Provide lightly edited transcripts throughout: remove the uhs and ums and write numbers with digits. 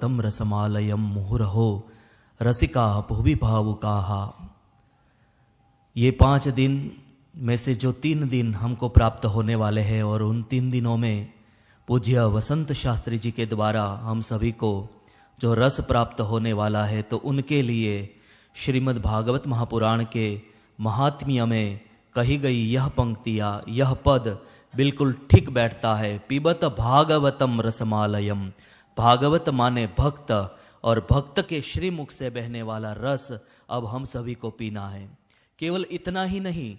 तम रसमालयम मुहुरहो रसिका भुवि भावुकाः। ये 5 दिन में से जो 3 दिन हमको प्राप्त होने वाले हैं और उन 3 दिनों में पूज्य वसंत शास्त्री जी के द्वारा हम सभी को जो रस प्राप्त होने वाला है, तो उनके लिए श्रीमद् भागवत महापुराण के महात्म्य में कही गई यह पंक्तियाँ, यह पद बिल्कुल ठीक बैठता है। पिबत भागवतम रसमालयम, भागवत माने भक्त, और भक्त के श्रीमुख से बहने वाला रस अब हम सभी को पीना है। केवल इतना ही नहीं,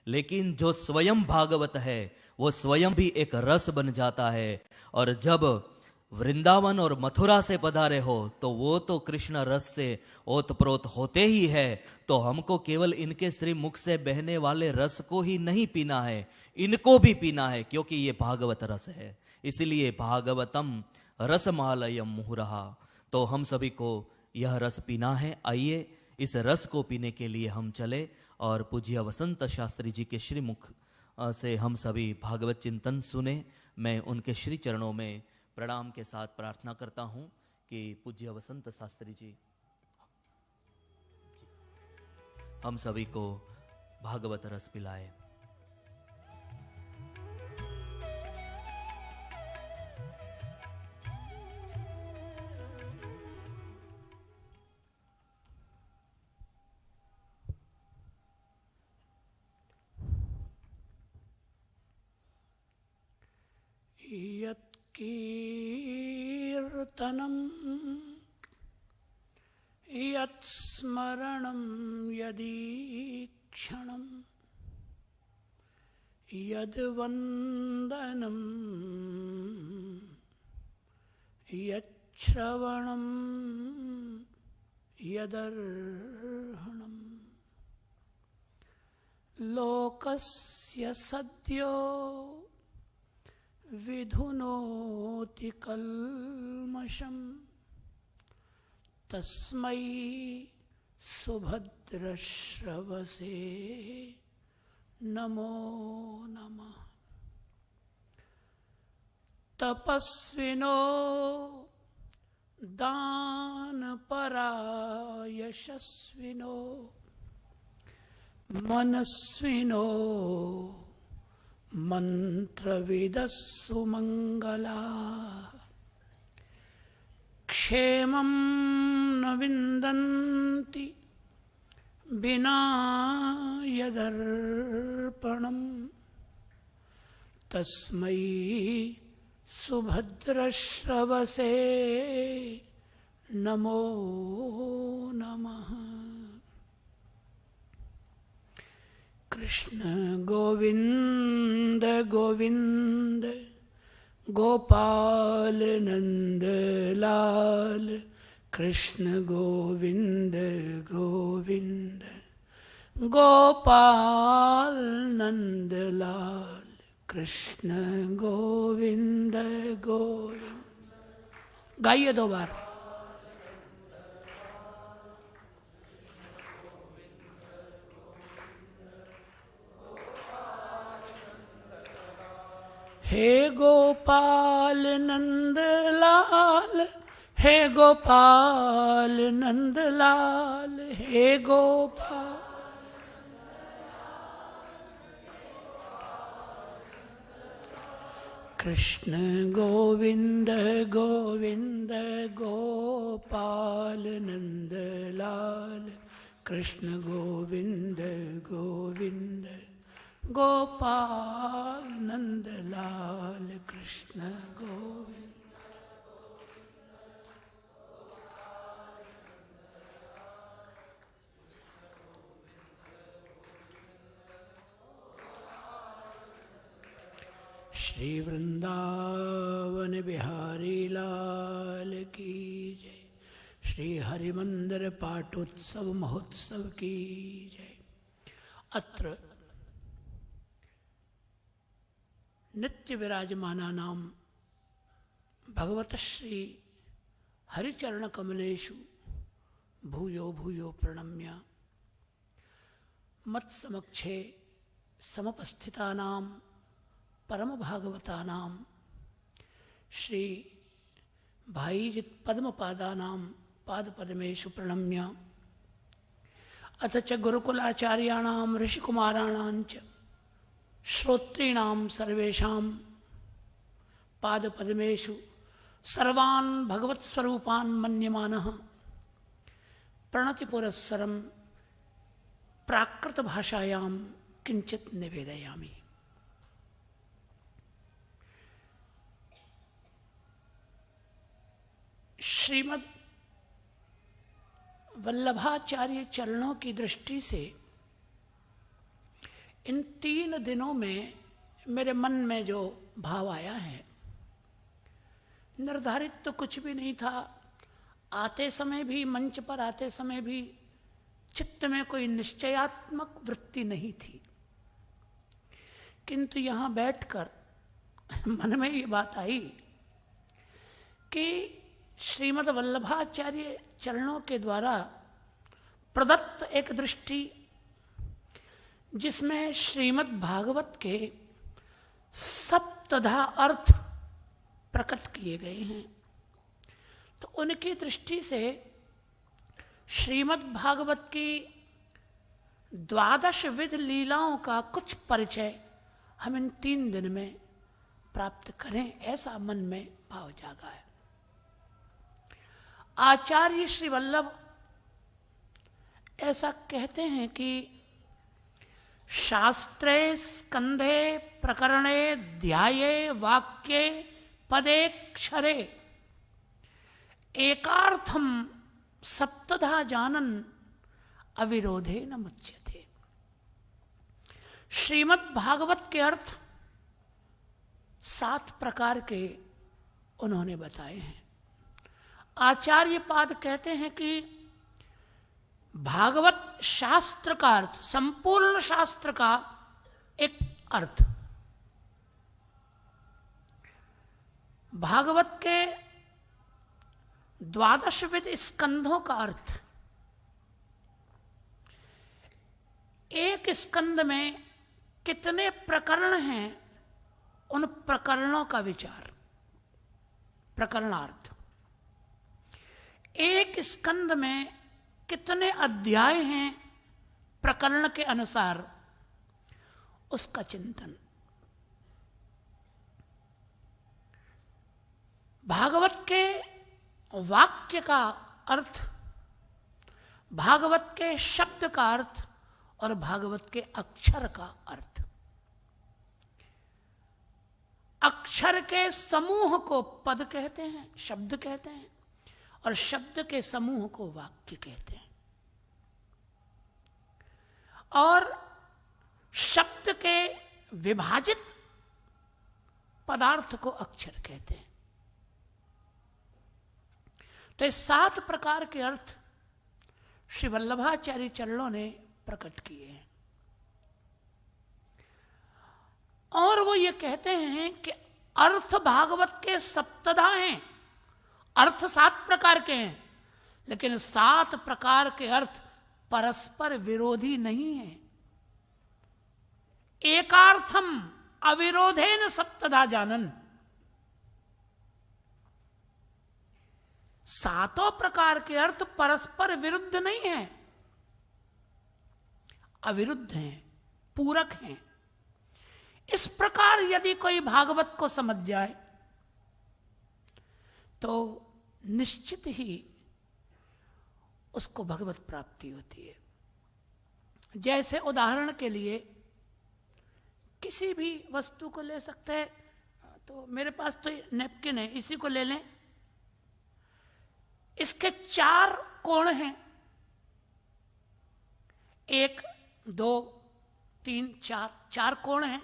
लेकिन जो स्वयं भागवत है वो स्वयं भी एक रस बन जाता है। और जब वृंदावन और मथुरा से पधारे हो तो वो तो कृष्ण रस से ओतप्रोत होते ही है। तो हमको केवल इनके श्री मुख से बहने वाले रस को ही नहीं पीना है, इनको भी पीना है, क्योंकि ये भागवत रस है। इसलिए भागवतम रसमालयम मुहुरहा, तो हम सभी को यह रस पीना है। आइए इस रस को पीने के लिए हम चले और पूज्य वसंत शास्त्री जी के श्रीमुख से हम सभी भागवत चिंतन सुने। मैं उनके श्री चरणों में प्रणाम के साथ प्रार्थना करता हूं कि पूज्य वसंत शास्त्री जी हम सभी को भागवत रस पिलाए। यत्कीर्तनं यत्स्मरणं यदीक्षणं यद्वन्दनं यच्छ्रवणं यदर्हणं लोकस्य सद्यो विधुनोति कल्मषम् तस्मै सुभद्रश्रवसे नमो नमः। तपस्विनो दानपरा यशस्विनो मनस्विनो मंत्रविदः सुमंगला क्षेमं न विन्दन्ति विना यदर्पणम् तस्मै सुभद्रश्रवसे नमो नमः। कृष्ण गोविंद गोविंद गोपाल नंद लाल, कृष्ण गोविंद गोविंद गोपाल नंद लाल, कृष्ण गोविंद गोविंद। गाइए 2 बार। हे गोपाल नंद लाल, हे गोपाल नंद लाल, हे गोपाल। कृष्ण गोविंद गोविंद गोपाल नंद लाल, कृष्ण गोविंद गोविंद गोपाल नंद लाल, कृष्ण गोविंद। श्री वृंदावन बिहारी लाल की जय। श्री हरिमंदिर पाठोत्सव महोत्सव की जय। अत्र नित्य विराजमानानां भगवत श्री हरिचरण कमलेषु भूयो भूयो प्रणम्य मत समक्षे समपस्थितानां परम भागवतानां श्री भाईजित पद्मपादानां पादपद्मेषु प्रणम्य अथ च गुरुकुलाचार्याणां ऋषिकुमाराणां च श्रोत्रीणां सर्वेषां पादपद्मेषु सर्वान् भगवत्स्वरूपान् मन्यमानः प्रणतिपुरस्सरं प्राकृतभाषायां किञ्चित् निवेदयामि। श्रीमद् वल्लभाचार्य चरणों की दृष्टि से इन 3 दिनों में मेरे मन में जो भाव आया है, निर्धारित तो कुछ भी नहीं था। आते समय भी, मंच पर आते समय भी चित्त में कोई निश्चयात्मक वृत्ति नहीं थी, किंतु यहाँ बैठकर मन में ये बात आई कि श्रीमद् वल्लभाचार्य चरणों के द्वारा प्रदत्त एक दृष्टि, जिसमें श्रीमद् भागवत के सप्तधा अर्थ प्रकट किए गए हैं, तो उनकी दृष्टि से श्रीमद् भागवत की 12 विध लीलाओं का कुछ परिचय हम इन 3 दिन में प्राप्त करें, ऐसा मन में भाव जागा है। आचार्य श्री वल्लभ ऐसा कहते हैं कि शास्त्रे स्कंधे प्रकरणे ध्याये वाक्ये पदेक्षरे एकार्थम सप्तधा जानन अविरोधे न मुच्यते। श्रीमद् भागवत के अर्थ 7 प्रकार के उन्होंने बताए हैं। आचार्य पाद कहते हैं कि भागवत शास्त्र का अर्थ, संपूर्ण शास्त्र का एक अर्थ, भागवत के 12 विध स्कंधों का अर्थ, एक स्कंद में कितने प्रकरण हैं उन प्रकरणों का विचार, प्रकरणार्थ। एक स्कंद में कितने अध्याय हैं प्रकरण के अनुसार, उसका चिंतन। भागवत के वाक्य का अर्थ, भागवत के शब्द का अर्थ और भागवत के अक्षर का अर्थ। अक्षर के समूह को पद कहते हैं, शब्द कहते हैं, और शब्द के समूह को वाक्य कहते हैं, और शब्द के विभाजित पदार्थ को अक्षर कहते हैं। तो ये 7 प्रकार के अर्थ श्री वल्लभाचार्य चरणों ने प्रकट किए हैं, और वो ये कहते हैं कि अर्थ भागवत के सप्तधा हैं। अर्थ 7 प्रकार के हैं, लेकिन 7 प्रकार के अर्थ परस्पर विरोधी नहीं है। एकार्थम अविरोधेन सप्तधा जानन। 7 प्रकार के अर्थ परस्पर विरुद्ध नहीं है, अविरुद्ध हैं, पूरक हैं। इस प्रकार यदि कोई भागवत को समझ जाए तो निश्चित ही उसको भगवत प्राप्ति होती है। जैसे उदाहरण के लिए किसी भी वस्तु को ले सकते हैं, तो मेरे पास तो नैपकिन है, इसी को ले लें। इसके 4 कोण हैं, 1 2 3 4 कोण हैं,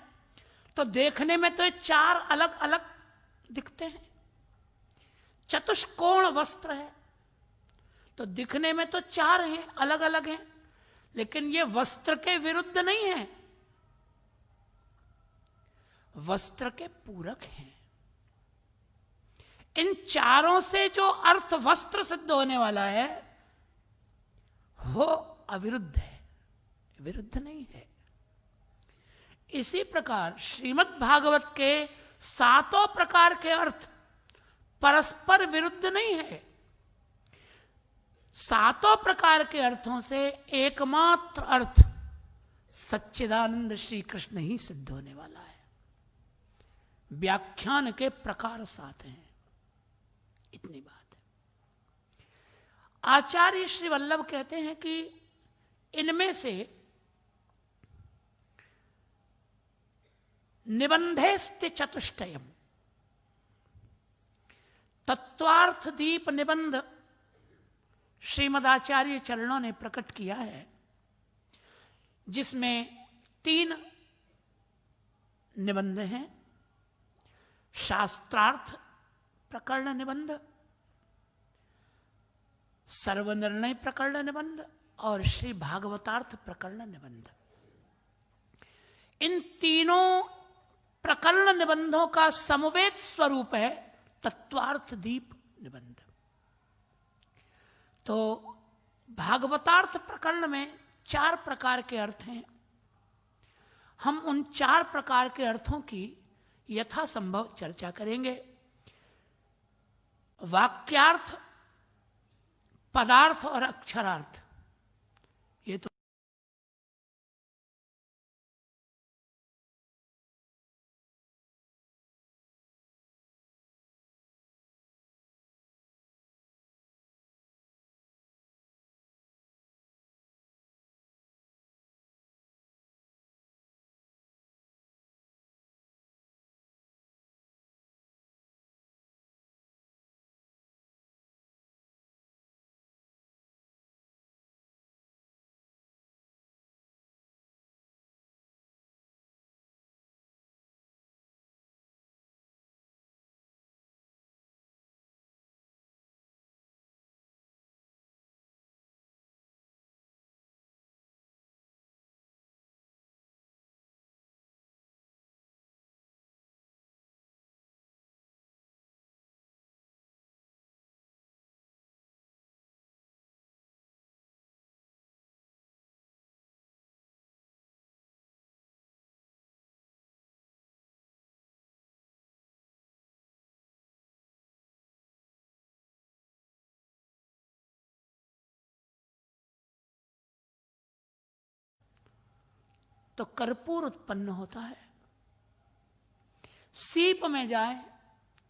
तो देखने में तो ये 4 अलग अलग दिखते हैं। चतुष्कोण वस्त्र है, तो दिखने में तो 4 हैं, अलग अलग हैं, लेकिन ये वस्त्र के विरुद्ध नहीं है, वस्त्र के पूरक हैं। इन 4 से जो अर्थ वस्त्र सिद्ध होने वाला है वो अविरुद्ध है, विरुद्ध नहीं है। इसी प्रकार श्रीमद् भागवत के सातों प्रकार के अर्थ परस्पर विरुद्ध नहीं है। सातों प्रकार के अर्थों से एकमात्र अर्थ सच्चिदानंद श्री कृष्ण ही सिद्ध होने वाला है। व्याख्यान के प्रकार सात हैं, इतनी बात है। आचार्य श्री वल्लभ कहते हैं कि इनमें से निबंधेस्ते चतुष्टयम, तत्वार्थ दीप निबंध श्रीमदाचार्य चरणों ने प्रकट किया है, जिसमें 3 निबंध हैं। शास्त्रार्थ प्रकरण निबंध, सर्वनिर्णय प्रकरण निबंध और श्री भागवतार्थ प्रकरण निबंध। इन तीनों प्रकरण निबंधों का समवेत स्वरूप है तत्वार्थ दीप निबंध। तो भागवतार्थ प्रकरण में 4 प्रकार के अर्थ हैं। हम उन 4 प्रकार के अर्थों की यथासंभव चर्चा करेंगे। वाक्यार्थ, पदार्थ और अक्षरार्थ, ये तो कर्पूर उत्पन्न होता है। सीप में जाए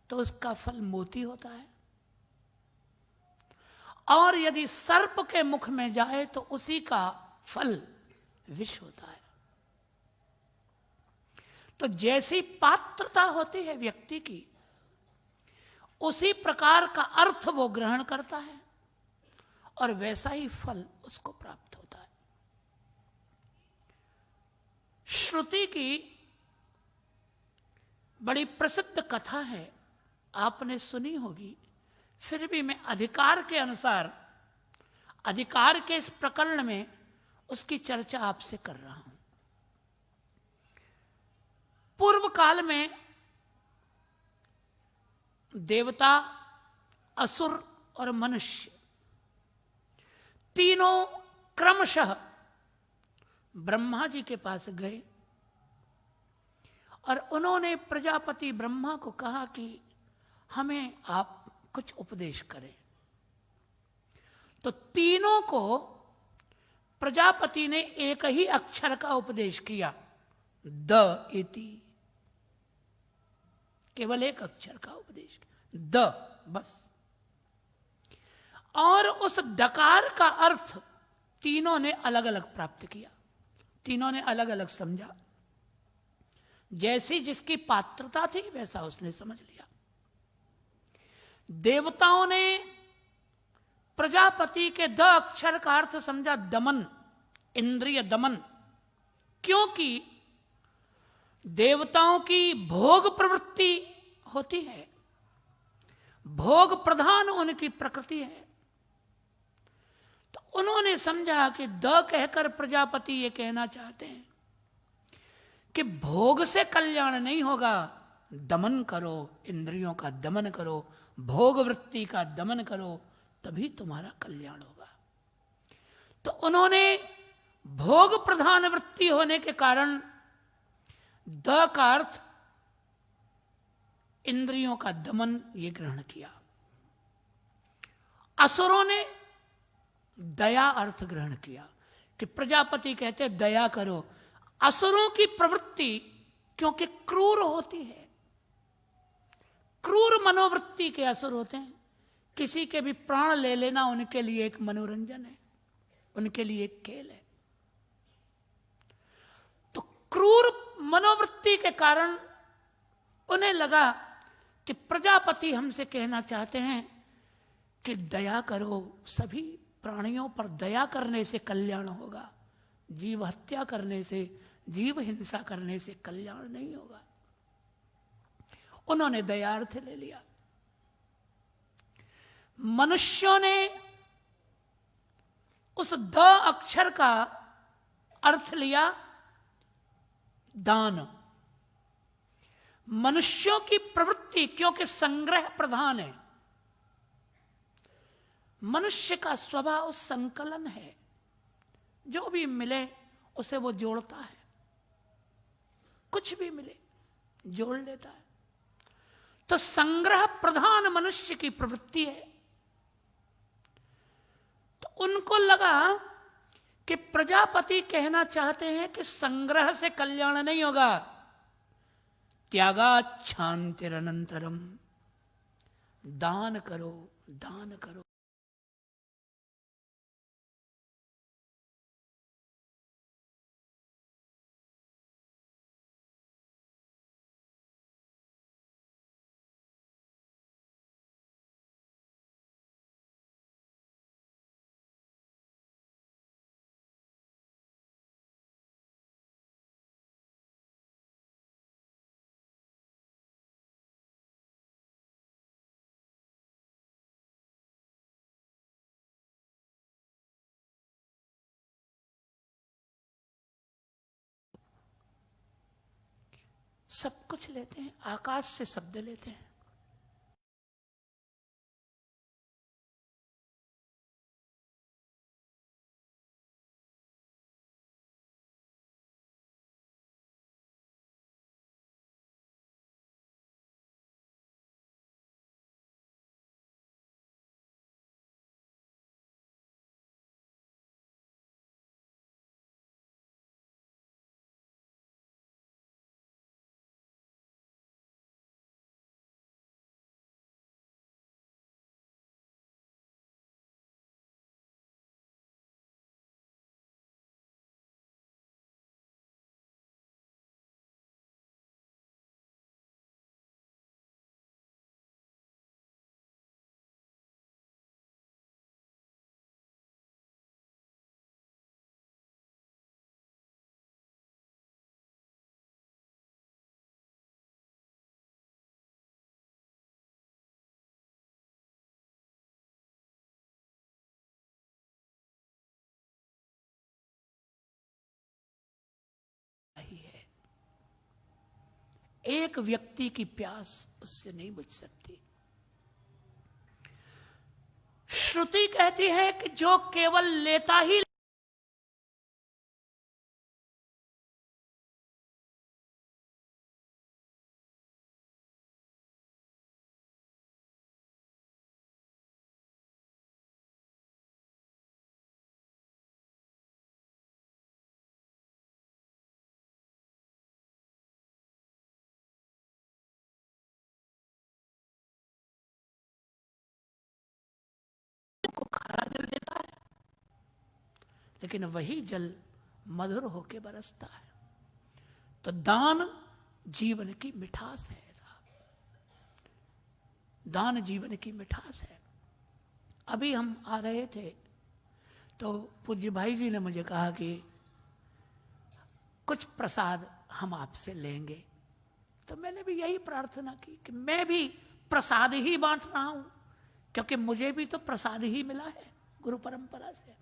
तो उसका फल मोती होता है, और यदि सर्प के मुख में जाए तो उसी का फल विष होता है। तो जैसी पात्रता होती है व्यक्ति की, उसी प्रकार का अर्थ वो ग्रहण करता है और वैसा ही फल उसको प्राप्त होता है। श्रुति की बड़ी प्रसिद्ध कथा है, आपने सुनी होगी, फिर भी मैं अधिकार के अनुसार, अधिकार के इस प्रकरण में उसकी चर्चा आपसे कर रहा हूं। पूर्व काल में देवता, असुर और मनुष्य तीनों क्रमशः ब्रह्मा जी के पास गए और उन्होंने प्रजापति ब्रह्मा को कहा कि हमें आप कुछ उपदेश करें। तो तीनों को प्रजापति ने एक ही अक्षर का उपदेश किया, द इति, केवल एक अक्षर का उपदेश, द, बस। और उस डकार का अर्थ तीनों ने अलग अलग प्राप्त किया, तीनों ने अलग अलग समझा। जैसी जिसकी पात्रता थी वैसा उसने समझ लिया। देवताओं ने प्रजापति के द अक्षर का अर्थ समझा दमन, इंद्रिय दमन, क्योंकि देवताओं की भोग प्रवृत्ति होती है, भोग प्रधान उनकी प्रकृति है। तो उन्होंने समझा कि द कहकर प्रजापति ये कहना चाहते हैं कि भोग से कल्याण नहीं होगा, दमन करो, इंद्रियों का दमन करो, भोग वृत्ति का दमन करो, तभी तुम्हारा कल्याण होगा। तो उन्होंने भोग प्रधान वृत्ति होने के कारण द का अर्थ इंद्रियों का दमन ये ग्रहण किया। असुरों ने दया अर्थ ग्रहण किया कि प्रजापति कहते दया करो। असुरों की प्रवृत्ति क्योंकि क्रूर होती है, क्रूर मनोवृत्ति के असुर होते हैं। किसी के भी प्राण ले लेना उनके लिए एक मनोरंजन है, उनके लिए एक खेल है। तो क्रूर मनोवृत्ति के कारण उन्हें लगा कि प्रजापति हमसे कहना चाहते हैं कि दया करो, सभी प्राणियों पर दया करने से कल्याण होगा, जीव हत्या करने से, जीव हिंसा करने से कल्याण नहीं होगा। उन्होंने दया अर्थ ले लिया। मनुष्यों ने उस द अक्षर का अर्थ लिया दान। मनुष्यों की प्रवृत्ति क्योंकि संग्रह प्रधान है, मनुष्य का स्वभाव संकलन है, जो भी मिले उसे वो जोड़ता है, कुछ भी मिले जोड़ लेता है। तो संग्रह प्रधान मनुष्य की प्रवृत्ति है। तो उनको लगा कि प्रजापति कहना चाहते हैं कि संग्रह से कल्याण नहीं होगा, त्यागाच्छांतिरनंतरम, दान करो, दान करो। सब कुछ लेते हैं, आकाश से शब्द लेते हैं। एक व्यक्ति की प्यास उससे नहीं बुझ सकती। श्रुति कहती है कि जो केवल लेता ही को खारा जल देता है, लेकिन वही जल मधुर होके बरसता है। तो दान जीवन की मिठास है साहब, दान जीवन की मिठास है। अभी हम आ रहे थे तो पूज्य भाई जी ने मुझे कहा कि कुछ प्रसाद हम आपसे लेंगे। तो मैंने भी यही प्रार्थना की कि मैं भी प्रसाद ही बांट रहा हूं, क्योंकि मुझे भी तो प्रसाद ही मिला है गुरु परंपरा से।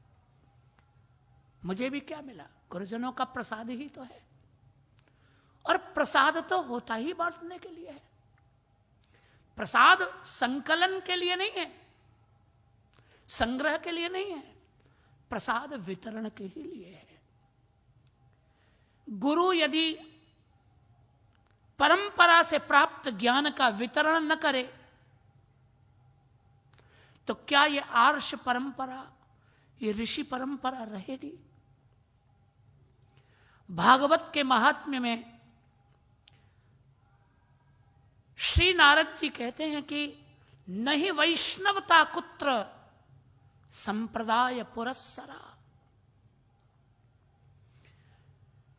मुझे भी क्या मिला? गुरुजनों का प्रसाद ही तो है। और प्रसाद तो होता ही बांटने के लिए है, प्रसाद संकलन के लिए नहीं है, संग्रह के लिए नहीं है, प्रसाद वितरण के ही लिए है। गुरु यदि परंपरा से प्राप्त ज्ञान का वितरण न करे तो क्या ये आर्ष परंपरा, ये ऋषि परंपरा रहेगी? भागवत के महात्म्य में श्री नारद जी कहते हैं कि नहीं वैष्णवता कुत्र संप्रदाय पुरस्सरा।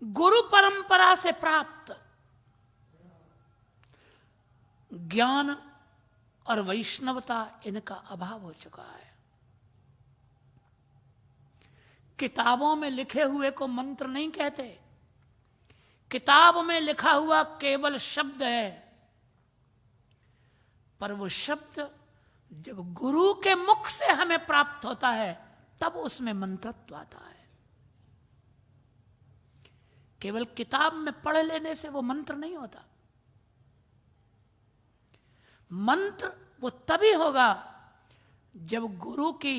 गुरु परंपरा से प्राप्त ज्ञान और वैष्णवता इनका अभाव हो चुका है। किताबों में लिखे हुए को मंत्र नहीं कहते, किताब में लिखा हुआ केवल शब्द है, पर वो शब्द जब गुरु के मुख से हमें प्राप्त होता है तब उसमें मंत्रत्व आता है। केवल किताब में पढ़ लेने से वो मंत्र नहीं होता। मंत्र वो तभी होगा जब गुरु की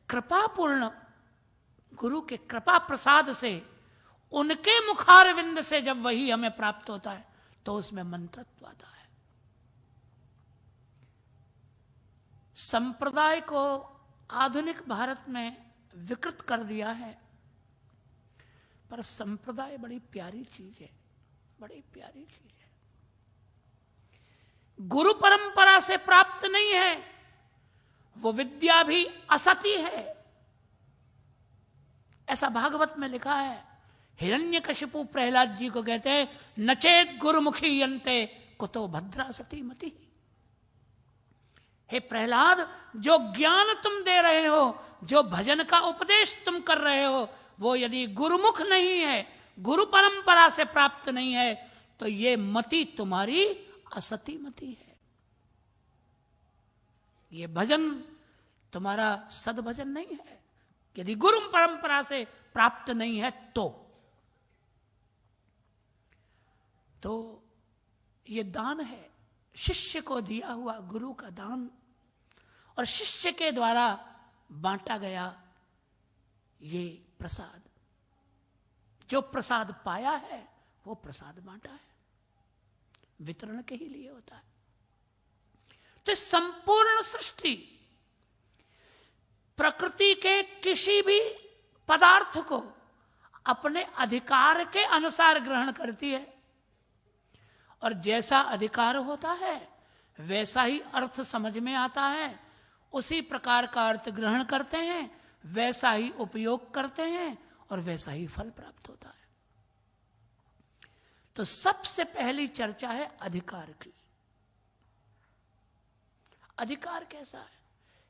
कृपापूर्ण, गुरु के कृपा प्रसाद से, उनके मुखारविंद से जब वही हमें प्राप्त होता है तो उसमें मंत्रत्व आता है। संप्रदाय को आधुनिक भारत में विकृत कर दिया है, पर संप्रदाय बड़ी प्यारी चीज है, बड़ी प्यारी चीज है। गुरु परंपरा से प्राप्त नहीं है, वो विद्या भी असती है। ऐसा भागवत में लिखा है। हिरण्यकशिपु प्रहलाद जी को कहते हैं नचेत गुरुमुखी यन्ते कुतो भद्रा सती मति। हे प्रहलाद, जो ज्ञान तुम दे रहे हो, जो भजन का उपदेश तुम कर रहे हो, वो यदि गुरुमुख नहीं है, गुरु परंपरा से प्राप्त नहीं है, तो ये मति तुम्हारी असती मति है। ये भजन तुम्हारा सद्भजन नहीं है, यदि गुरु परंपरा से प्राप्त नहीं है तो ये दान है, शिष्य को दिया हुआ गुरु का दान, और शिष्य के द्वारा बांटा गया ये प्रसाद। जो प्रसाद पाया है वो प्रसाद बांटा है, वितरण के ही लिए होता है। तो संपूर्ण सृष्टि प्रकृति के किसी भी पदार्थ को अपने अधिकार के अनुसार ग्रहण करती है, और जैसा अधिकार होता है वैसा ही अर्थ समझ में आता है, उसी प्रकार का अर्थ ग्रहण करते हैं, वैसा ही उपयोग करते हैं और वैसा ही फल प्राप्त होता है। तो सबसे पहली चर्चा है अधिकार की। अधिकार कैसा है?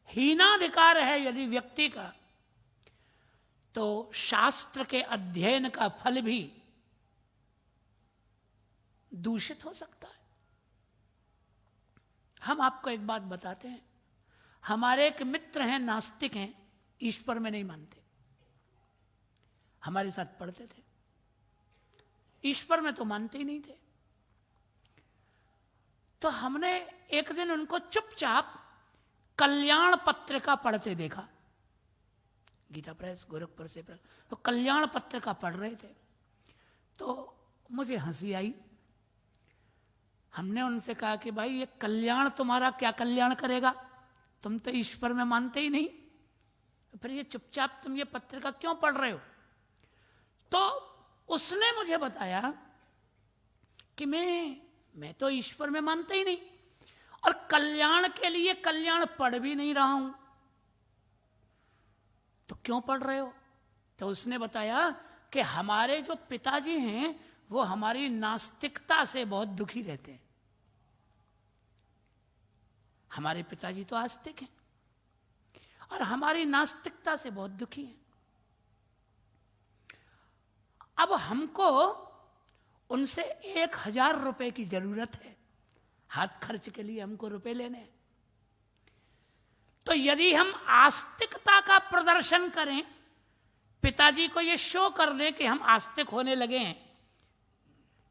हीनाधिकार है यदि व्यक्ति का, तो शास्त्र के अध्ययन का फल भी दूषित हो सकता है। हम आपको एक बात बताते हैं, हमारे एक मित्र हैं, नास्तिक हैं, ईश्वर में नहीं मानते, हमारे साथ पढ़ते थे, ईश्वर में तो मानते ही नहीं थे। तो हमने एक दिन उनको चुपचाप कल्याण पत्रिका पढ़ते देखा, गीता प्रेस गोरखपुर से तो कल्याण पत्रिका पढ़ रहे थे, तो मुझे हंसी आई। हमने उनसे कहा कि भाई ये कल्याण तुम्हारा क्या कल्याण करेगा, तुम तो ईश्वर में मानते ही नहीं, फिर ये चुपचाप तुम ये पत्रिका क्यों पढ़ रहे हो? तो उसने मुझे बताया कि मैं तो ईश्वर में मानता ही नहीं, और कल्याण के लिए कल्याण पढ़ भी नहीं रहा हूं, तो क्यों पढ़ रहे हो? तो उसने बताया कि हमारे जो पिताजी हैं वो हमारी नास्तिकता से बहुत दुखी रहते हैं। हमारे पिताजी तो आस्तिक हैं और हमारी नास्तिकता से बहुत दुखी हैं। अब हमको उनसे 1000 रुपए की जरूरत है, हाथ खर्च के लिए हमको रुपए लेने हैं। तो यदि हम आस्तिकता का प्रदर्शन करें, पिताजी को ये शो कर दें कि हम आस्तिक होने लगे हैं,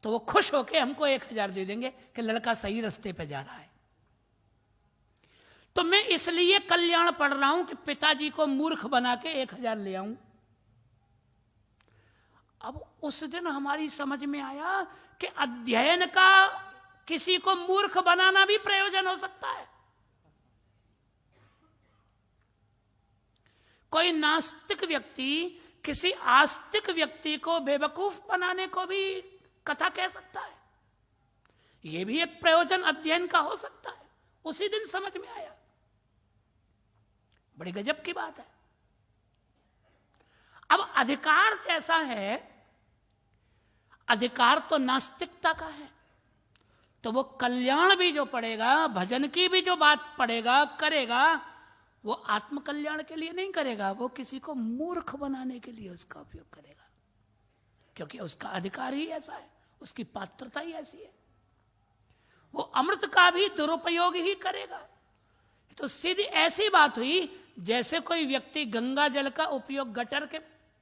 तो वो खुश होकर हमको 1000 दे देंगे कि लड़का सही रास्ते पे जा रहा है। तो मैं इसलिए कल्याण पढ़ रहा हूं कि पिताजी को मूर्ख बना के 1000 ले आऊं। अब उस दिन हमारी समझ में आया कि अध्ययन का किसी को मूर्ख बनाना भी प्रयोजन हो सकता है। कोई नास्तिक व्यक्ति किसी आस्तिक व्यक्ति को बेवकूफ बनाने को भी कथा कह सकता है। यह भी एक प्रयोजन अध्ययन का हो सकता है। उसी दिन समझ में आया। बड़ी गजब की बात है। अब अधिकार जैसा है, अधिकार तो नास्तिकता का है, तो वो कल्याण भी जो पड़ेगा, भजन की भी जो बात पड़ेगा करेगा, वो आत्म कल्याण के लिए नहीं करेगा, वो किसी को मूर्ख बनाने के लिए उसका उपयोग करेगा, क्योंकि उसका अधिकार ही ऐसा है, उसकी पात्रता ही ऐसी है। वो अमृत का भी दुरुपयोग ही करेगा। तो सीधी ऐसी बात हुई जैसे कोई व्यक्ति गंगा जल का उपयोग गटर के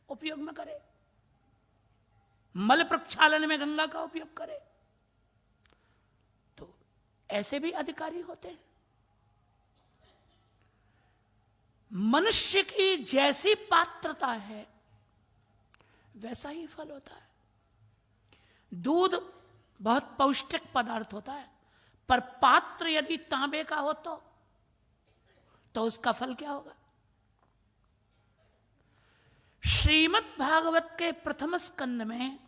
उपयोग में करे, मल प्रक्षालन में गंगा का उपयोग करे, तो ऐसे भी अधिकारी होते हैं। मनुष्य की जैसी पात्रता है वैसा ही फल होता है। दूध बहुत पौष्टिक पदार्थ होता है, पर पात्र यदि तांबे का हो तो उसका फल क्या होगा? श्रीमद् भागवत के प्रथम स्कंद में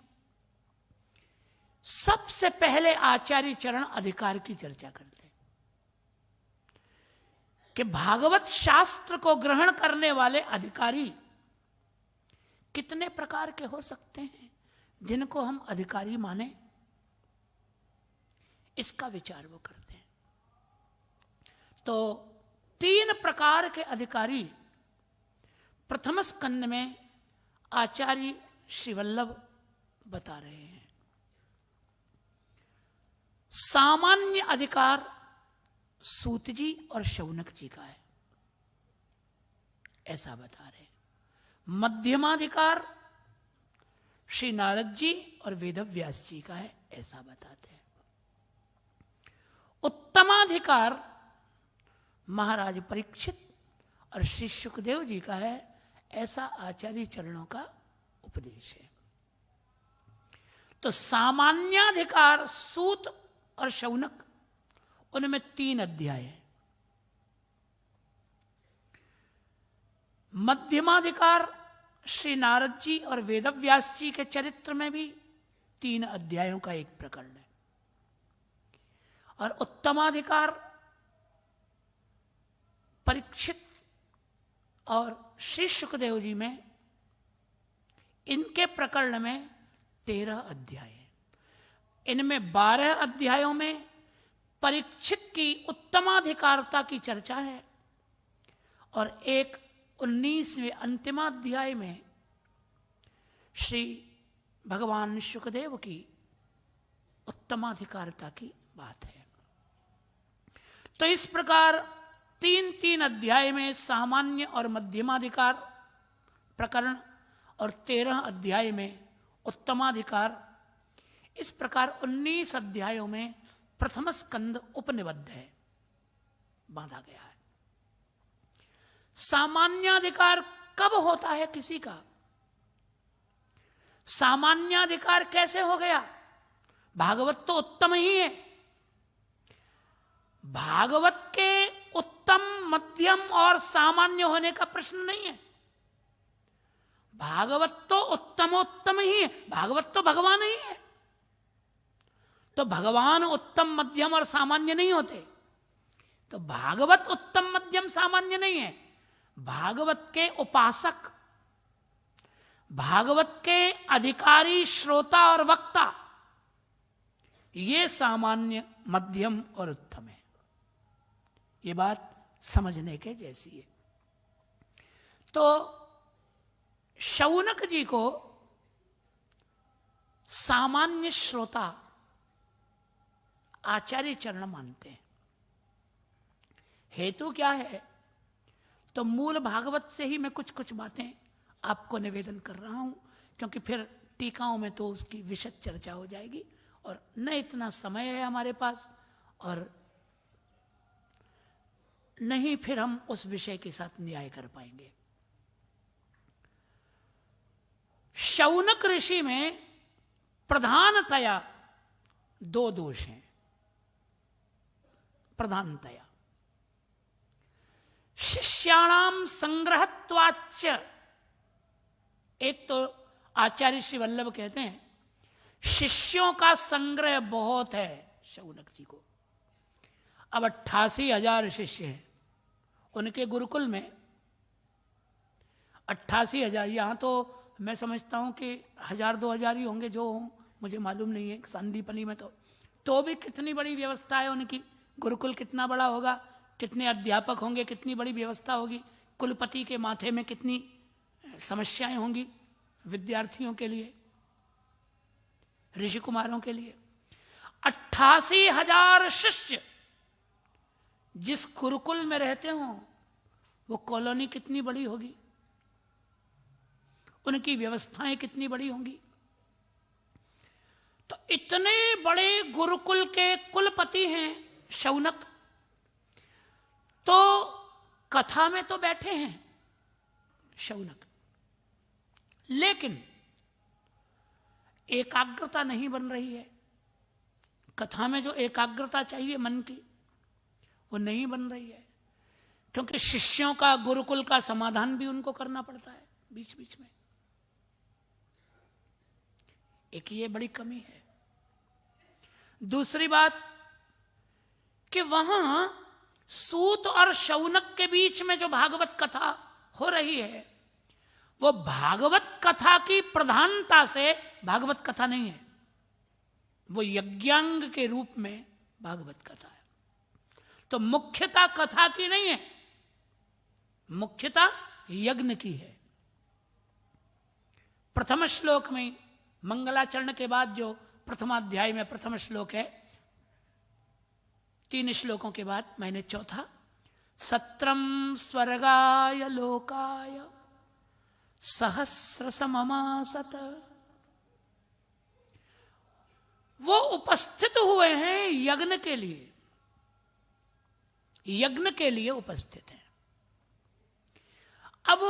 सबसे पहले आचार्य चरण अधिकार की चर्चा करते हैं कि भागवत शास्त्र को ग्रहण करने वाले अधिकारी कितने प्रकार के हो सकते हैं जिनको हम अधिकारी माने। इसका विचार वो करते हैं। तो 3 प्रकार के अधिकारी प्रथम स्कंद में आचार्य श्री वल्लभ बता रहे हैं। सामान्य अधिकार सूत जी और शौनक जी का है, ऐसा बता रहे हैं। मध्यमाधिकार श्री नारद जी और वेदव्यास जी का है, ऐसा बताते हैं। उत्तमाधिकार महाराज परीक्षित और श्री सुखदेव जी का है, ऐसा आचार्य चरणों का उपदेश है। तो सामान्याधिकार सूत और शौनक, उनमें 3 अध्याय है। मध्यमाधिकार श्री नारद जी और वेदव्यास जी के चरित्र में भी 3 अध्यायों का एक प्रकरण है। और उत्तमाधिकार परीक्षित और श्री सुखदेव जी में, इनके प्रकरण में 13 अध्याय है। इनमें 12 अध्यायों में परीक्षित की उत्तमाधिकारता की चर्चा है और एक 19वें अंतिमाध्याय में श्री भगवान सुखदेव की उत्तमाधिकारता की बात है। तो इस प्रकार 3-3 अध्याय में सामान्य और मध्यमाधिकार प्रकरण और 13 अध्याय में उत्तमाधिकार, इस प्रकार 19 अध्यायों में प्रथम स्कंद उपनिबद्ध है, बांधा गया है। सामान्याधिकार कब होता है किसी का? सामान्याधिकार कैसे हो गया? भागवत तो उत्तम ही है। भागवत के उत्तम, मध्यम और सामान्य होने का प्रश्न नहीं है। भागवत तो उत्तमोत्तम ही है। भागवत तो भगवान ही है। तो भगवान उत्तम, मध्यम और सामान्य नहीं होते। तो भागवत उत्तम, मध्यम, सामान्य नहीं है। भागवत के उपासक, भागवत के अधिकारी, श्रोता और वक्ता, ये सामान्य, मध्यम और उत्तम है। ये बात समझने के जैसी है। तो शौनक जी को सामान्य श्रोता आचार्य चरण मानते हैं। हेतु क्या है? तो मूल भागवत से ही मैं कुछ कुछ बातें आपको निवेदन कर रहा हूं, क्योंकि फिर टीकाओं में तो उसकी विशद चर्चा हो जाएगी और न इतना समय है हमारे पास, और नहीं फिर हम उस विषय के साथ न्याय कर पाएंगे। शौनक ऋषि में प्रधानतया दो दोष हैं। प्रधानतया शिष्याणाम संग्रहत्वाच्च, एक तो आचार्य श्री वल्लभ कहते हैं शिष्यों का संग्रह बहुत है शौनक जी को। अब 88,000 शिष्य हैं उनके गुरुकुल में। 88,000, यहां तो मैं समझता हूं कि 1,000-2,000 ही होंगे जो हों, मुझे मालूम नहीं है। संदीपनी में तो भी कितनी बड़ी व्यवस्था है उनकी। गुरुकुल कितना बड़ा होगा, कितने अध्यापक होंगे, कितनी बड़ी व्यवस्था होगी, कुलपति के माथे में कितनी समस्याएं होंगी विद्यार्थियों के लिए, ऋषि कुमारों के लिए। 88,000 शिष्य जिस गुरुकुल में रहते हो वो कॉलोनी कितनी बड़ी होगी, उनकी व्यवस्थाएं कितनी बड़ी होंगी। तो इतने बड़े गुरुकुल के कुलपति हैं शौनक, तो कथा में तो बैठे हैं शौनक, लेकिन एकाग्रता नहीं बन रही है। कथा में जो एकाग्रता चाहिए मन की वो नहीं बन रही है, क्योंकि शिष्यों का गुरुकुल का समाधान भी उनको करना पड़ता है बीच बीच में। एक ये बड़ी कमी है। दूसरी बात कि वहां सूत और शौनक के बीच में जो भागवत कथा हो रही है वो भागवत कथा की प्रधानता से भागवत कथा नहीं है, वो यज्ञांग के रूप में भागवत कथा है। तो मुख्यता कथा की नहीं है, मुख्यता यज्ञ की है। प्रथम श्लोक में मंगलाचरण के बाद जो प्रथमाध्याय में प्रथम श्लोक है, 3 श्लोकों के बाद मैंने चौथा, सत्रम स्वर्गाय लोकाय सहस्र सममासत, वो उपस्थित हुए हैं यज्ञ के लिए, यज्ञ के लिए उपस्थित हैं। अब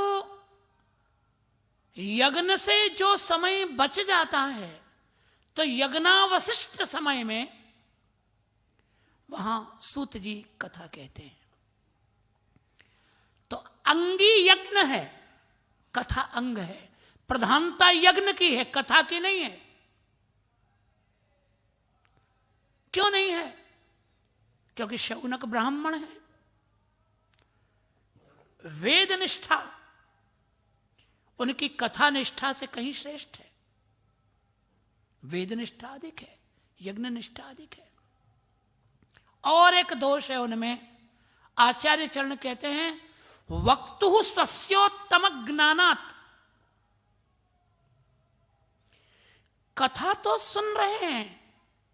यज्ञ से जो समय बच जाता है तो यज्ञावशिष्ट समय में वहां सूत जी कथा कहते हैं। तो अंगी यज्ञ है, कथा अंग है, प्रधानता यज्ञ की है, कथा की नहीं है। क्यों नहीं है? क्योंकि शौनक ब्राह्मण है, वेद निष्ठा उनकी कथा निष्ठा से कहीं श्रेष्ठ है। वेद निष्ठा अधिक है, यज्ञ निष्ठा अधिक है। और एक दोष है उनमें, आचार्य चरण कहते हैं वक्तु स्वस्योत्तम ज्ञानात्, कथा तो सुन रहे हैं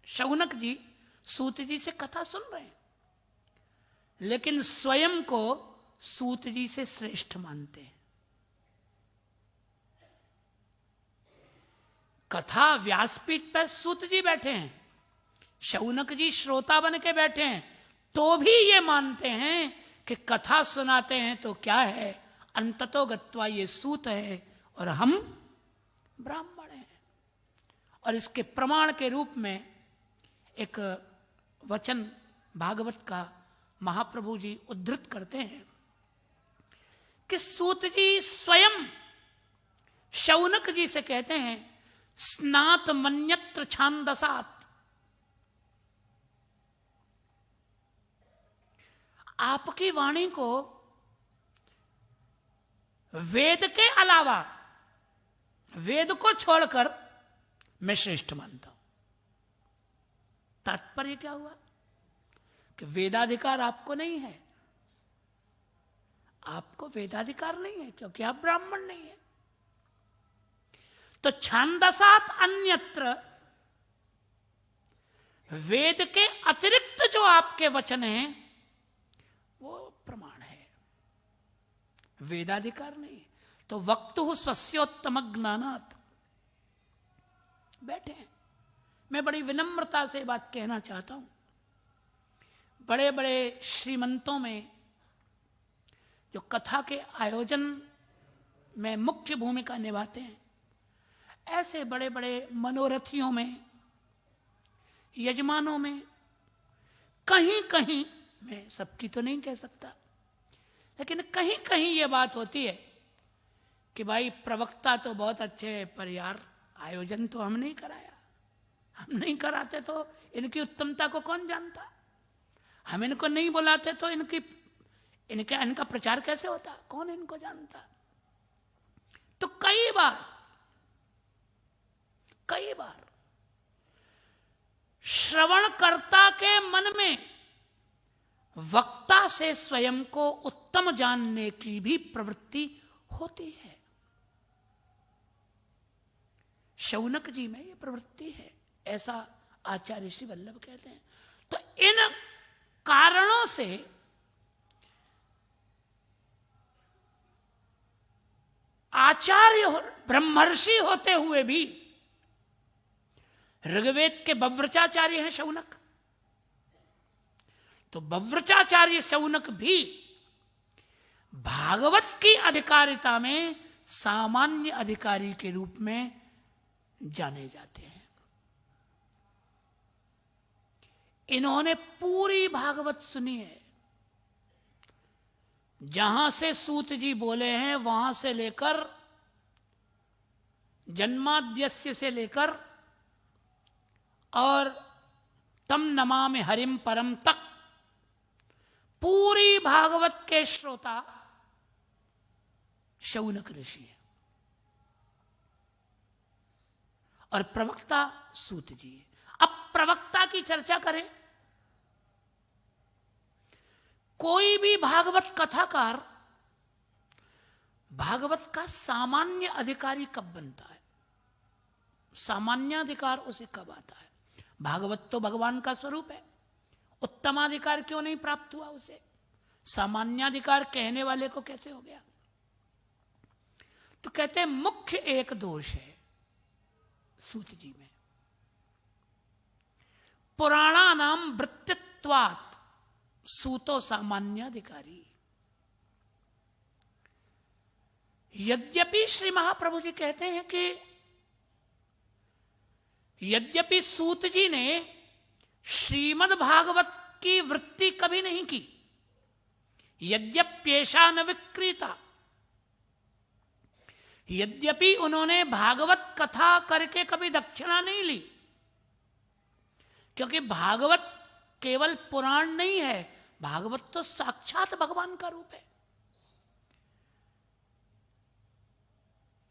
शौनक जी, सूत जी से कथा सुन रहे हैं, लेकिन स्वयं को सूत जी से श्रेष्ठ मानते हैं। कथा व्यासपीठ पर सूत जी बैठे हैं, शौनक जी श्रोता बन के बैठे हैं, तो भी ये मानते हैं कि कथा सुनाते हैं तो क्या है, अंततो गत्वा ये सूत है और हम ब्राह्मण हैं। और इसके प्रमाण के रूप में एक वचन भागवत का महाप्रभु जी उद्धृत करते हैं कि सूत जी स्वयं शौनक जी से कहते हैं स्नात मन्यत्र छांदसात, आपकी वाणी को वेद के अलावा, वेद को छोड़कर मैं श्रेष्ठ मानता हूं। तात्पर्य क्या हुआ कि वेदाधिकार आपको नहीं है, आपको वेदाधिकार नहीं है क्योंकि आप ब्राह्मण नहीं है। तो छांदसात अन्यत्र, वेद के अतिरिक्त जो आपके वचन हैं वो प्रमाण है, वेदाधिकार नहीं। तो वक्तु स्वस्योत्तम ज्ञानात् बैठे हैं। मैं बड़ी विनम्रता से बात कहना चाहता हूं, बड़े बड़े श्रीमंतों में जो कथा के आयोजन में मुख्य भूमिका निभाते हैं, ऐसे बड़े बड़े मनोरथियों में, यजमानों में, कहीं कहीं, मैं सबकी तो नहीं कह सकता, लेकिन कहीं कहीं ये बात होती है कि भाई प्रवक्ता तो बहुत अच्छे हैं, पर यार आयोजन तो हम नहीं कराया, हम नहीं कराते तो इनकी उत्तमता को कौन जानता, हम इनको नहीं बुलाते तो इनका प्रचार कैसे होता, कौन इनको जानता। तो कई बार श्रवणकर्ता के मन में वक्ता से स्वयं को उत्तम जानने की भी प्रवृत्ति होती है। शौनक जी में यह प्रवृत्ति है, ऐसा आचार्य श्री वल्लभ कहते हैं। तो इन कारणों से आचार्य ब्रह्मर्षि होते हुए भी ऋग्वेद के बव्रचाचार्य हैं शौनक, तो बव्रचाचार्य शौनक भी भागवत की अधिकारिता में सामान्य अधिकारी के रूप में जाने जाते हैं। इन्होंने पूरी भागवत सुनी है, जहां से सूत जी बोले हैं वहां से लेकर जन्माद्यस्य से लेकर और तम नमामि हरिम परम तक पूरी भागवत के श्रोता शौनक ऋषि है और प्रवक्ता सूत जी है। अब प्रवक्ता की चर्चा करें, कोई भी भागवत कथाकार भागवत का सामान्य अधिकारी कब बनता है, सामान्याधिकार उसे कब आता है। भागवत तो भगवान का स्वरूप है, उत्तमाधिकार क्यों नहीं प्राप्त हुआ उसे, सामान्याधिकार कहने वाले को कैसे हो गया। तो कहते हैं मुख्य एक दोष है सूत जी में, पुराणा नाम वृत्तित्वात् सूतो सामान्याधिकारी। यद्यपि श्री महाप्रभु जी कहते हैं कि यद्यपि सूत जी ने श्रीमद् भागवत की वृत्ति कभी नहीं की, यद्यप्येषा न विक्रीता, यद्यपि उन्होंने भागवत कथा करके कभी दक्षिणा नहीं ली, क्योंकि भागवत केवल पुराण नहीं है, भागवत तो साक्षात भगवान का रूप है।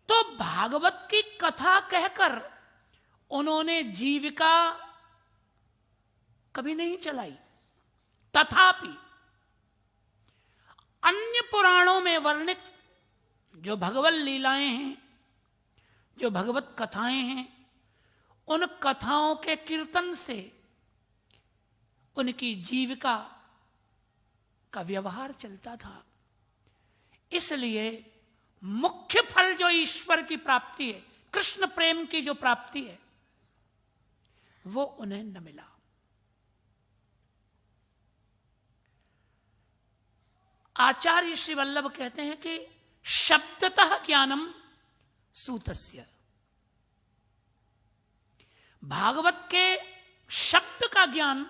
तो भागवत की कथा कहकर उन्होंने जीविका कभी नहीं चलाई, तथापि अन्य पुराणों में वर्णित जो भगवत लीलाएं हैं, जो भगवत कथाएं हैं, उन कथाओं के कीर्तन से उनकी जीविका का व्यवहार चलता था। इसलिए मुख्य फल जो ईश्वर की प्राप्ति है, कृष्ण प्रेम की जो प्राप्ति है, वो उन्हें न मिला। आचार्य श्री वल्लभ कहते हैं कि शब्दतः ज्ञानम सूतस्य, भागवत के शब्द का ज्ञान,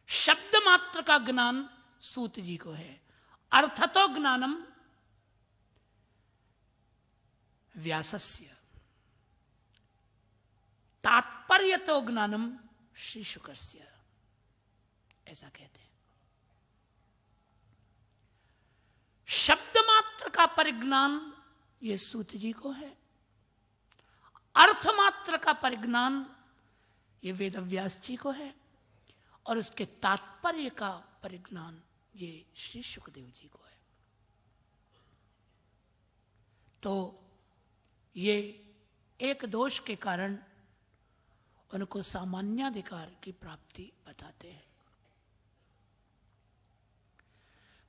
शब्द मात्र का ज्ञान सूत जी को है। अर्थतो ज्ञानम व्यासस्य, तात्पर्यतो ज्ञानम श्री शुकस्य, ऐसा कहते हैं। शब्द मात्र का परिज्ञान ये सूत जी को है, अर्थ मात्र का परिज्ञान ये वेदव्यास जी को है, और उसके तात्पर्य का परिज्ञान ये श्री शुकदेव जी को है। तो ये एक दोष के कारण उनको सामान्याधिकार की प्राप्ति बताते हैं।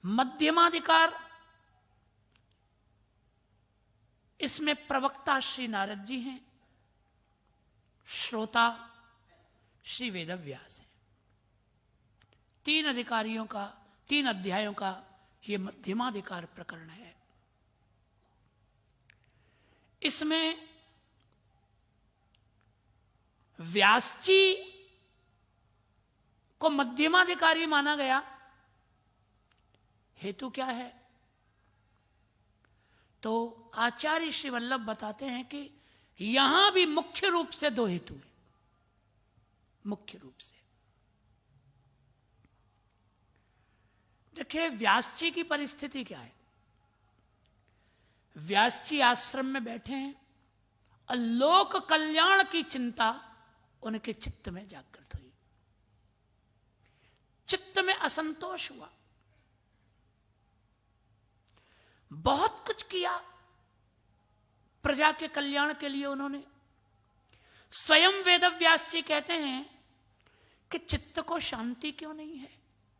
मध्यमाधिकार, इसमें प्रवक्ता श्री नारद जी हैं, श्रोता श्री वेदव्यास हैं। 3 अधिकारियों का, 3 अध्यायों का ये मध्यमाधिकार प्रकरण है। इसमें व्यास जी को मध्यमाधिकारी माना गया, हेतु क्या है? तो आचार्य श्री वल्लभ बताते हैं कि यहां भी मुख्य रूप से दो हेतु हैं, मुख्य रूप से। देखिए व्यास जी की परिस्थिति क्या है। व्यास जी आश्रम में बैठे हैं और लोक कल्याण की चिंता उनके चित्त में जागृत हुई, चित्त में असंतोष हुआ। बहुत कुछ किया प्रजा के कल्याण के लिए उन्होंने। स्वयं वेदव्यास जी कहते हैं कि चित्त को शांति क्यों नहीं है,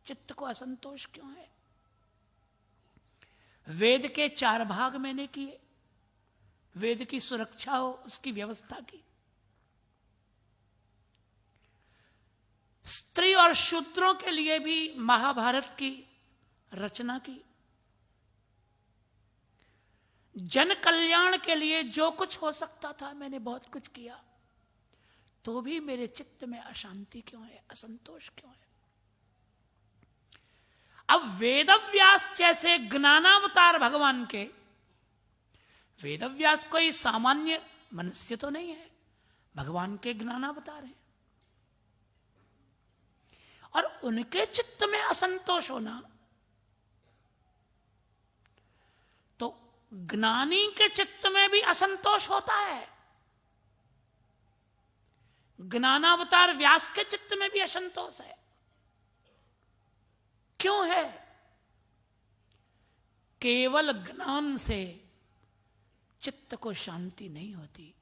चित्त को असंतोष क्यों है। वेद के 4 भाग मैंने किए, वेद की सुरक्षा हो उसकी व्यवस्था की, स्त्री और शूद्रों के लिए भी महाभारत की रचना की, जन कल्याण के लिए जो कुछ हो सकता था मैंने बहुत कुछ किया, तो भी मेरे चित्त में अशांति क्यों है, असंतोष क्यों है। अब वेदव्यास जैसे ज्ञानावतार भगवान के, वेदव्यास कोई सामान्य मनुष्य तो नहीं है, भगवान के ज्ञानावतार हैं, और उनके चित्त में असंतोष होना, तो ज्ञानी के चित्त में भी असंतोष होता है। ज्ञानावतार व्यास के चित्त में भी असंतोष है। क्यों है? केवल ज्ञान से चित्त को शांति नहीं होती।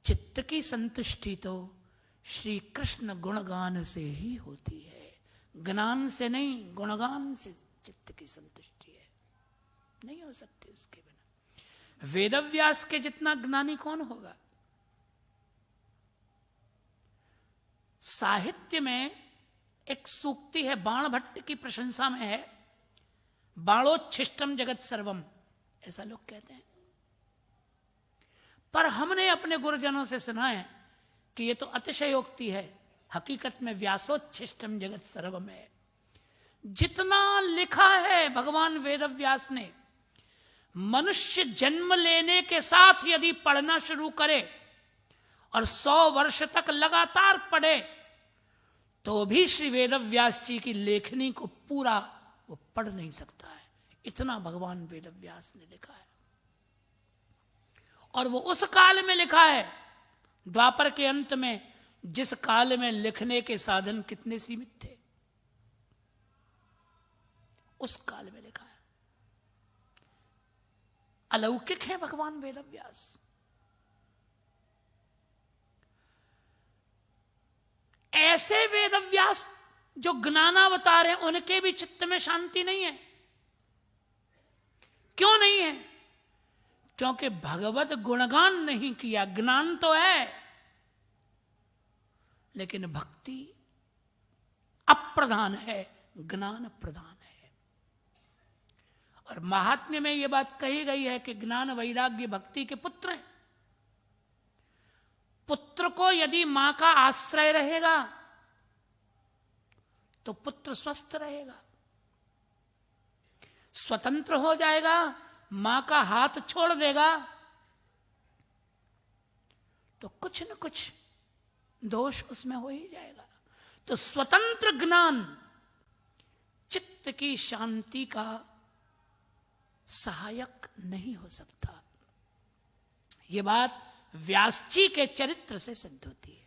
चित्त की संतुष्टि तो श्री कृष्ण गुणगान से ही होती है, ज्ञान से नहीं, गुणगान से चित्त की संतुष्टि है, नहीं हो सकती उसके बिना। वेदव्यास के जितना ज्ञानी कौन होगा? साहित्य में एक सूक्ति है, बाण भट्ट की प्रशंसा में है, बाणोच्छिष्टम जगत सर्वम, ऐसा लोग कहते हैं। पर हमने अपने गुरुजनों से सुना है कि ये तो अतिशयोक्ति है, हकीकत में व्यासोच्छिष्टम जगत सर्वम है। जितना लिखा है भगवान वेदव्यास ने, मनुष्य जन्म लेने के साथ यदि पढ़ना शुरू करे और 100 वर्ष तक लगातार पढ़े, तो भी श्री वेदव्यास जी की लेखनी को पूरा वो पढ़ नहीं सकता है। इतना भगवान वेदव्यास ने लिखा है, और वो उस काल में लिखा है, द्वापर के अंत में, जिस काल में लिखने के साधन कितने सीमित थे, उस काल में लिखा है। अलौकिक है भगवान वेदव्यास। ऐसे वेदव्यास जो ज्ञानावतार हैं, उनके भी चित्त में शांति नहीं है। क्यों नहीं है? क्योंकि भगवत गुणगान नहीं किया। ज्ञान तो है, लेकिन भक्ति अप्रधान है, ज्ञान प्रधान है। और महात्म्य में यह बात कही गई है कि ज्ञान वैराग्य भक्ति के पुत्र हैं। पुत्र को यदि मां का आश्रय रहेगा तो पुत्र स्वस्थ रहेगा, स्वतंत्र हो जाएगा। मां का हाथ छोड़ देगा तो कुछ न कुछ दोष उसमें हो ही जाएगा। तो स्वतंत्र ज्ञान चित्त की शांति का सहायक नहीं हो सकता। यह बात व्यास जी के चरित्र से सिद्ध होती है।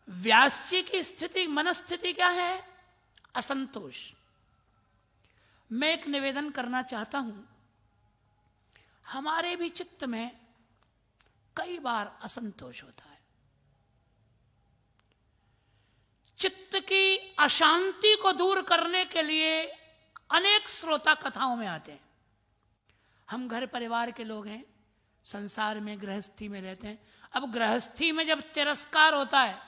व्यास जी की स्थिति, मनस्थिति क्या है? असंतोष। मैं एक निवेदन करना चाहता हूं, हमारे भी चित्त में कई बार असंतोष होता है। चित्त की अशांति को दूर करने के लिए अनेक श्रोता कथाओं में आते हैं। हम घर परिवार के लोग हैं, संसार में गृहस्थी में रहते हैं। अब गृहस्थी में जब तिरस्कार होता है,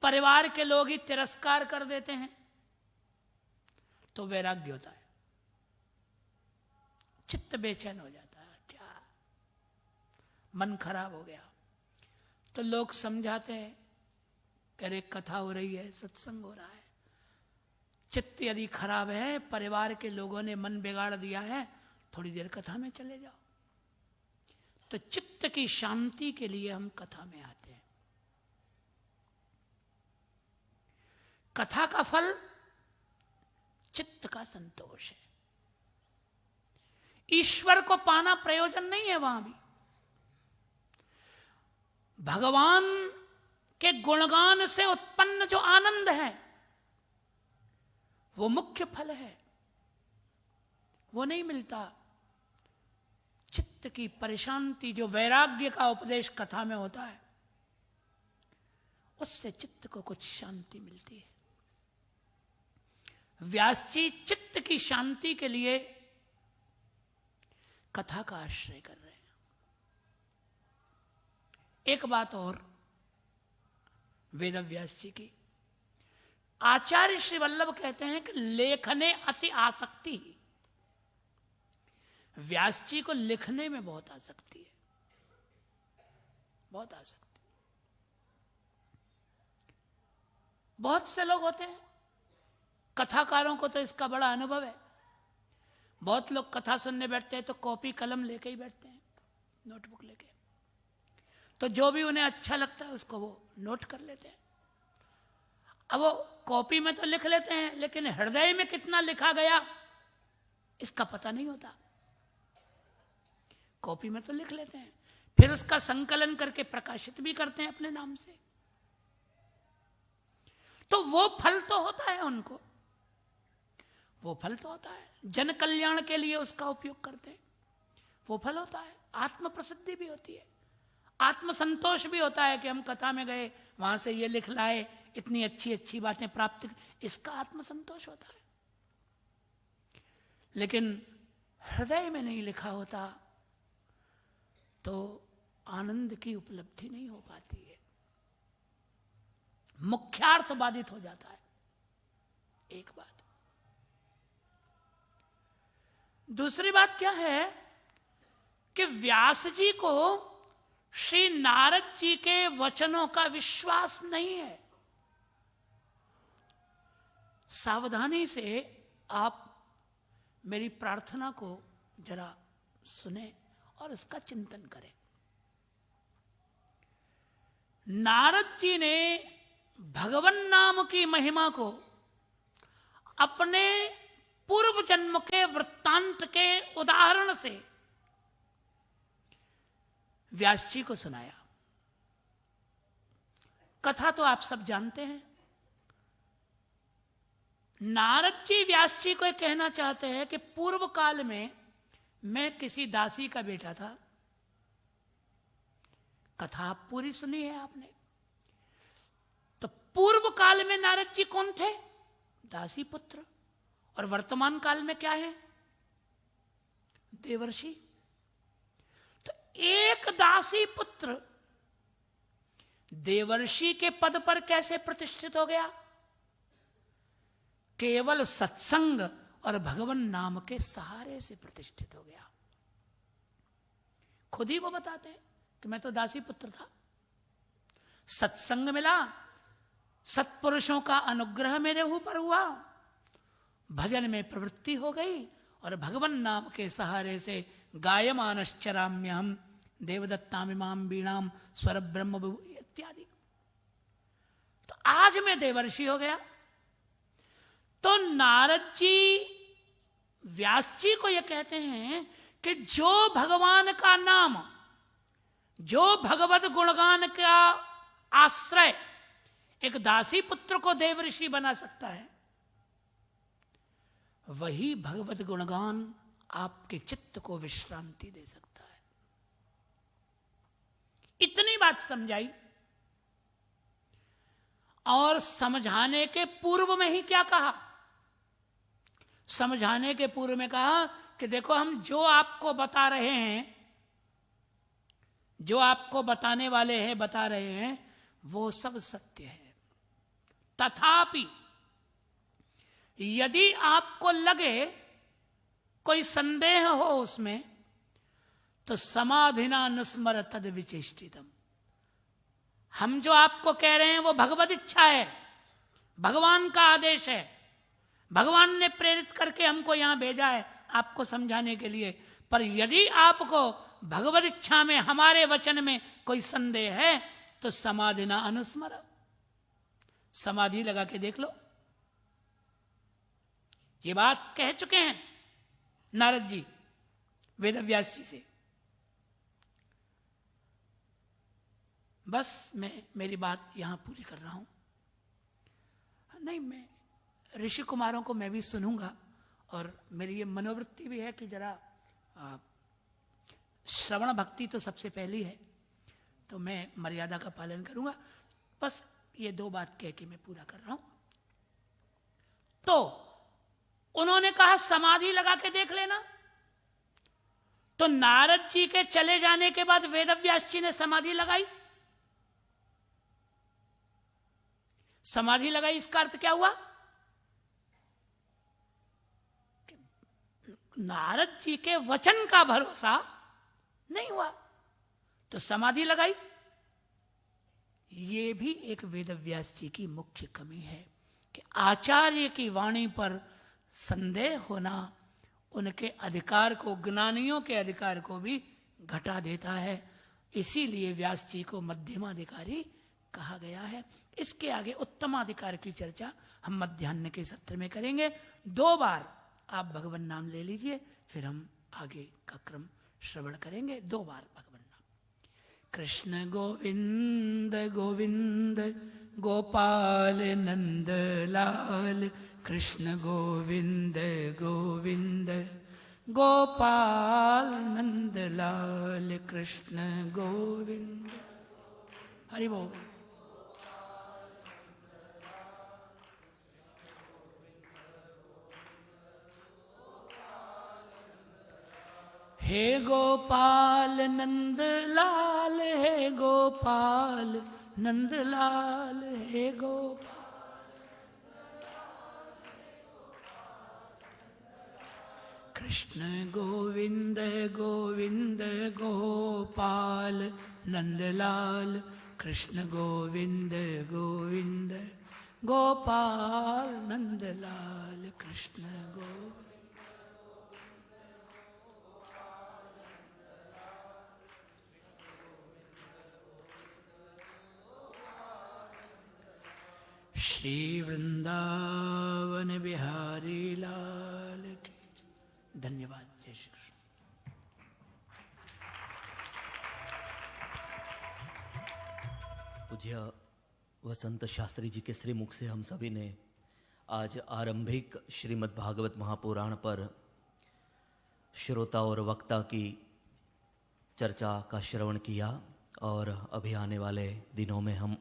परिवार के लोग ही तिरस्कार कर देते हैं, तो वैराग्य होता है, चित्त बेचैन हो जाता है। क्या मन खराब हो गया तो लोग समझाते हैं, कह रहे कथा हो रही है, सत्संग हो रहा है, चित्त यदि खराब है, परिवार के लोगों ने मन बिगाड़ दिया है, थोड़ी देर कथा में चले जाओ। तो चित्त की शांति के लिए हम कथा में आते हैं। कथा का फल चित्त का संतोष है। ईश्वर को पाना प्रयोजन नहीं है, वहां भी भगवान के गुणगान से उत्पन्न जो आनंद है वो मुख्य फल है, वो नहीं मिलता। चित्त की परिशांति, जो वैराग्य का उपदेश कथा में होता है, उससे चित्त को कुछ शांति मिलती है। व्यास जी चित्त की शांति के लिए कथा का आश्रय कर रहे हैं। एक बात और वेदव्यास जी की, आचार्य श्री वल्लभ कहते हैं कि लेखने अति आसक्ति ही। व्यास जी को लिखने में बहुत आसक्ति है, बहुत आसक्ति। बहुत से लोग होते हैं, कथाकारों को तो इसका बड़ा अनुभव है। बहुत लोग कथा सुनने बैठते हैं तो कॉपी कलम लेके ही बैठते हैं, नोटबुक लेके। तो जो भी उन्हें अच्छा लगता है उसको वो नोट कर लेते हैं। अब वो कॉपी में तो लिख लेते हैं, लेकिन हृदय में कितना लिखा गया इसका पता नहीं होता। कॉपी में तो लिख लेते हैं, फिर उसका संकलन करके प्रकाशित भी करते हैं अपने नाम से, तो वो फल तो होता है उनको, वो फल तो होता है। जन कल्याण के लिए उसका उपयोग करते हैं, वो फल होता है। आत्म प्रसिद्धि भी होती है, आत्म संतोष भी होता है कि हम कथा में गए, वहां से ये लिख लाए, इतनी अच्छी अच्छी बातें प्राप्त, इसका आत्म संतोष होता है। लेकिन हृदय में नहीं लिखा होता तो आनंद की उपलब्धि नहीं हो पाती है, मुख्यार्थ बाधित हो जाता है। एक बात। दूसरी बात क्या है कि व्यास जी को श्री नारद जी के वचनों का विश्वास नहीं है। सावधानी से आप मेरी प्रार्थना को जरा सुने और उसका चिंतन करें। नारद जी ने भगवन नाम की महिमा को अपने पूर्व जन्म के वृत्तांत के उदाहरण से व्यास जी को सुनाया। कथा तो आप सब जानते हैं। नारद जी व्यास जी को यह कहना चाहते हैं कि पूर्व काल में मैं किसी दासी का बेटा था। कथा पूरी सुनी है आपने। तो पूर्व काल में नारद जी कौन थे? दासी पुत्र। और वर्तमान काल में क्या है? देवर्षि। तो एक दासी पुत्र देवर्षि के पद पर कैसे प्रतिष्ठित हो गया? केवल सत्संग और भगवन नाम के सहारे से प्रतिष्ठित हो गया। खुद ही वो बताते हैं कि मैं तो दासी पुत्र था, सत्संग मिला, सत्पुरुषों का अनुग्रह मेरे ऊपर हुआ, भजन में प्रवृत्ति हो गई और भगवन नाम के सहारे से गायमानश्चराम्यहम् देवदत्तामिमां वीणाम स्वर ब्रह्म इत्यादि। तो आज मैं देवर्षि हो गया। तो नारद जी व्यास जी को यह कहते हैं कि जो भगवान का नाम, जो भगवत गुणगान का आश्रय एक दासी पुत्र को देवर्षि बना सकता है, वही भगवत गुणगान आपके चित्त को विश्रांति दे सकता है। इतनी बात समझाई और समझाने के पूर्व में ही क्या कहा? समझाने के पूर्व में कहा कि देखो, हम जो आपको बता रहे हैं, जो आपको बताने वाले हैं, बता रहे हैं, वो सब सत्य है। तथापि यदि आपको लगे, कोई संदेह हो उसमें, तो समाधिना अनुस्मर तद विचेष्टितम। हम जो आपको कह रहे हैं वो भगवत इच्छा है, भगवान का आदेश है, भगवान ने प्रेरित करके हमको यहां भेजा है आपको समझाने के लिए। पर यदि आपको भगवत इच्छा में, हमारे वचन में कोई संदेह है तो समाधिना अनुस्मर, समाधि लगा के देख लो। ये बात कह चुके हैं नारद जी वेदव्यास जी से। बस मैं मेरी बात यहां पूरी कर रहा हूं। नहीं, मैं ऋषि कुमारों को मैं भी सुनूंगा, और मेरी ये मनोवृत्ति भी है कि जरा श्रवण भक्ति तो सबसे पहली है, तो मैं मर्यादा का पालन करूंगा। बस ये 2 बात कह के मैं पूरा कर रहा हूं। तो उन्होंने कहा समाधि लगा के देख लेना। तो नारद जी के चले जाने के बाद वेदव्यास जी ने समाधि लगाई। समाधि लगाई, इसका अर्थ क्या हुआ? नारद जी के वचन का भरोसा नहीं हुआ तो समाधि लगाई। ये भी एक वेदव्यास जी की मुख्य कमी है कि आचार्य की वाणी पर संदेह होना उनके अधिकार को, ज्ञानियों के अधिकार को भी घटा देता है। इसीलिए व्यास जी को मध्यमाधिकारी कहा गया है। इसके आगे उत्तमाधिकार की चर्चा हम मध्याह्न के सत्र में करेंगे। 2 बार आप भगवान नाम ले लीजिए, फिर हम आगे का क्रम श्रवण करेंगे। 2 बार भगवान नाम। कृष्ण गोविंद गोविंद गोपाल नंद लाल, कृष्ण गोविंद गोविंद गोपाल नंद लाल, कृष्ण गोविंद। हरि बोल। हे गोपाल नंद लाल, हे गोपाल नंद लाल, हे गोपाल। कृष्ण गोविंद गोविंद गोपाल नंद लाल, कृष्ण गोविंद गोविंद गोपाल नंद लाल, कृष्ण गोविंद। श्री वृंदावन बिहारी लाल की धन्यवाद। जय श्री कृष्ण। पूज्य वसंत शास्त्री जी के श्रीमुख से हम सभी ने आज आरंभिक श्रीमद् भागवत महापुराण पर श्रोता और वक्ता की चर्चा का श्रवण किया, और अभी आने वाले दिनों में हम